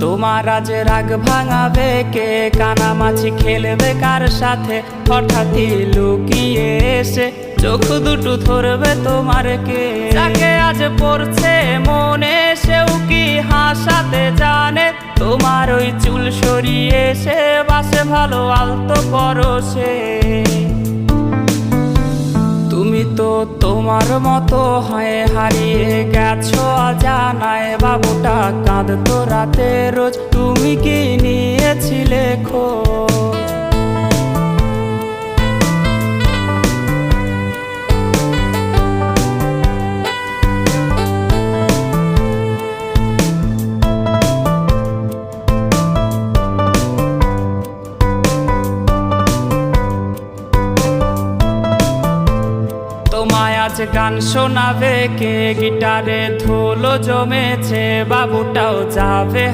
তোমার আজ রাগ ভাঙাবে কে? কানামাছি খেলবে কার সাথে? হঠাৎই লুকিয়ে এসে চোখ দুটো ধরবে তোমার কে? যাকে আজ পড়ছে মনে সেও কি হাসাতে জানে? তোমার ওই চুল সরিয়ে সে বাসে ভালো আলতো পরশে। তুমি তো তোমার মতো হয়ে হারিয়ে গেছো অজানায়। বাবুটা কাঁদতো রাতে রোজ, তুমি কি নিয়েছিলে খোঁজ? তোমায় আজ গান শোনাবে কে? গিটারে ধুলো জমেছে, বাবুটাও যাবে